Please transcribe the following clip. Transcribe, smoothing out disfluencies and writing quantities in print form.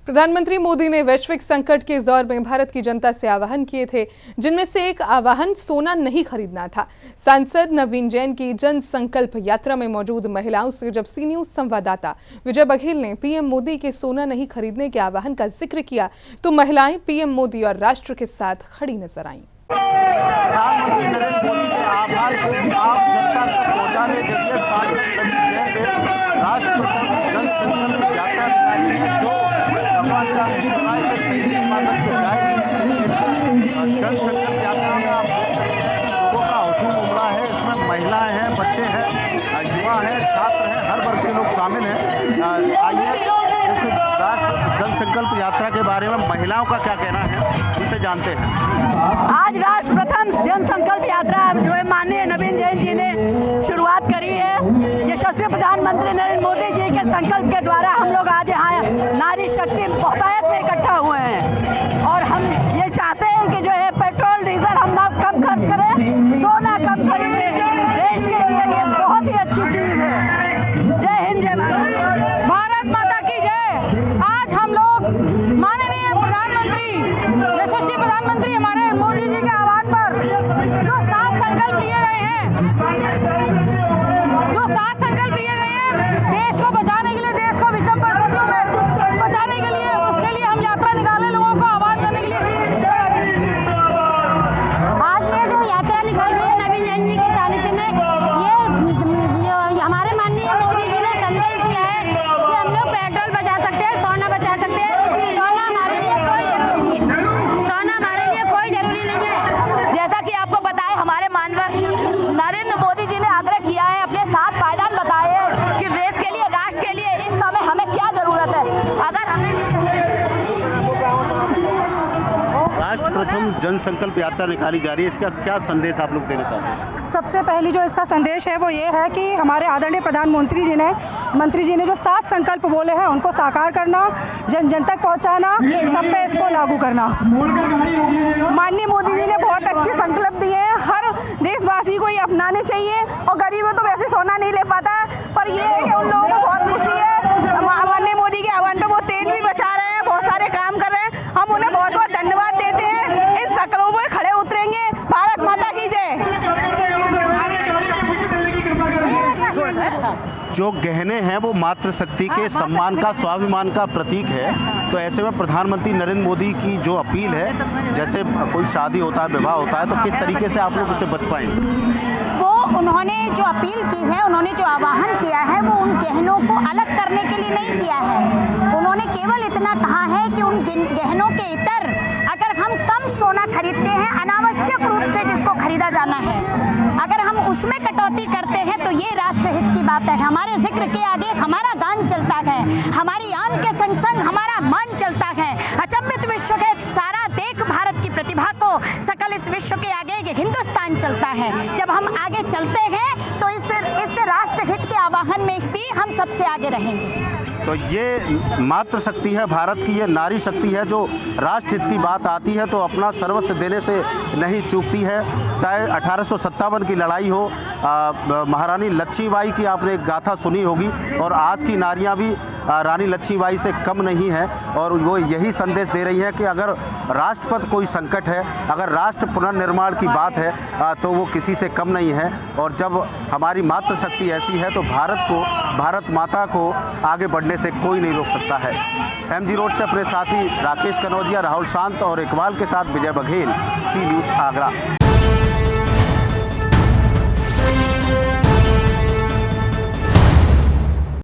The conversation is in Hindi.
प्रधानमंत्री मोदी ने वैश्विक संकट के इस दौर में भारत की जनता से आह्वान किए थे, जिनमें से एक आह्वान सोना नहीं खरीदना था। सांसद नवीन जैन की जन संकल्प यात्रा में मौजूद महिलाओं से जब सी न्यूज संवाददाता विजय बघेल ने पीएम मोदी के सोना नहीं खरीदने के आह्वान का जिक्र किया तो महिलाएं पीएम मोदी और राष्ट्र के साथ खड़ी नजर आईं। प्रधानमंत्री नरेंद्र मोदी के आह्वान को आम जनता तक पहुंचाने के लिए राष्ट्र जन संकल्प यात्रा निकाली है, जो जन संकल्प यात्रा में लोगों का हुजूम उमड़ा है। इसमें महिलाएं हैं, बच्चे हैं, युवा हैं, छात्र हैं, हर वर्ग के लोग शामिल हैं। आइए इस राष्ट्र जन संकल्प यात्रा के बारे में महिलाओं का क्या कहना है, उनसे जानते हैं। आज राष्ट्र प्रथम जन संकल्प यात्रा जो है माननीय नवीन जैन जी ने शुरुआत करी है। यशस्वी प्रधानमंत्री नरेंद्र मोदी जी के संकल्प के द्वारा हम लोग आज यहाँ नारी शक्ति बहुतायत में इकट्ठा हुए हैं और हम ये चाहते हैं कि जो है पेट्रोल डीजल हम ना कम खर्च करें, सोना कम खरीदें। देश के लिए ये बहुत ही अच्छी चीज है। जय हिंद, जय भारत, भारत माता की जय। आज हम लोग माननीय प्रधानमंत्री यशस्वी प्रधानमंत्री हमारे मोदी जी के आह्वान पर जो 7 संकल्प लिए गए हैं, देश को बचाने के लिए, देश को विषम परिस्थितियों में बचाने के लिए, उसके लिए हम यात्रा निकाले, लोगों को आह्वान करने के लिए। आज ये जो यात्रा निकाल रही है नवीन जैन जी के सानिध्य में, ये हमारे माननीय मोदी जी ने संदेश दिया है कि हम लोग पेट्रोल बचा सकते हैं, सोना बचा सकते हैं। सोना हमारे लिए कोई जरूरी नहीं है, सोना हमारे लिए कोई जरूरी नहीं है। जैसा कि आपको पता है, हमारे माननीय नरेंद्र मोदी जी ने आग्रह किया है, अपने 7 पायदान बताए हैं कि देश के लिए, राष्ट्र के लिए इस समय हमें क्या जरूरत है। अगर हमें राष्ट्र प्रथम जन संकल्प यात्रा निकाली जा रही है, इसका क्या संदेश आप लोग देना चाहते हैं? सबसे पहली जो इसका संदेश है वो ये है कि हमारे आदरणीय प्रधानमंत्री जी ने जो 7 संकल्प बोले हैं उनको साकार करना, जन जन तक पहुंचाना, सब पे इसको लागू करना। माननीय मोदी जी ने बहुत अच्छे संकल्प दिए हैं, हर देशवासी को ये अपनाने चाहिए। और गरीब तो वैसे सोना नहीं ले पाता, पर ये है कि उन लोगों को बहुत खुशी है। माननीय मोदी के आह्वान पर वो तेल भी बचा रहे हैं, बहुत सारे काम कर रहे हैं। हम उन्हें बहुत बहुत धन्यवाद देते हैं। इन संकल्पों पर खड़े उतरेंगे। भारत माता की जय। जो गहने हैं वो मातृशक्ति के सम्मान का, स्वाभिमान का प्रतीक है। तो ऐसे में प्रधानमंत्री नरेंद्र मोदी की जो अपील है, जैसे कोई शादी होता है, विवाह होता है, तो किस तरीके से आप लोग उसे बच पाएंगे? वो उन्होंने जो अपील की है, उन्होंने जो आह्वान किया है, वो उन गहनों को अलग करने के लिए नहीं किया है। उन्होंने केवल इतना कहा है कि उन गहनों के इतर अगर हम कम सोना खरीदते हैं, अनावश्यक रूप से जिसको खरीदा जाना है, अगर हम उसमें कटौती करते हैं तो ये राष्ट्रहित की बात है। हमारे जिक्र के आगे हमारा गान चलता है, हमारी आन के संग संग हमारा मान चलता है। अचंभित विश्व के सारा देख भारत की प्रतिभा को, सकल इस विश्व के आगे हिंदुस्तान चलता है। जब हम आगे चलते हैं तो इस राष्ट्रहित के आह्वान में भी हम सबसे आगे रहेंगे। तो ये मातृशक्ति है भारत की, ये नारी शक्ति है, जो राष्ट्रहित की बात आती है तो अपना सर्वस्व देने से नहीं चूकती है। चाहे 1857 की लड़ाई हो, महारानी लक्ष्मीबाई की आपने एक गाथा सुनी होगी, और आज की नारियां भी रानी लक्ष्मीबाई से कम नहीं है। और वो यही संदेश दे रही है कि अगर राष्ट्र पर कोई संकट है, अगर राष्ट्र पुनर्निर्माण की बात है, तो वो किसी से कम नहीं है। और जब हमारी मातृशक्ति ऐसी है तो भारत माता को आगे बढ़ने से कोई नहीं रोक सकता है। MG रोड से अपने साथी राकेश कनौजिया, राहुल शांत और इकबाल के साथ विजय बघेल, सी न्यूज़ आगरा।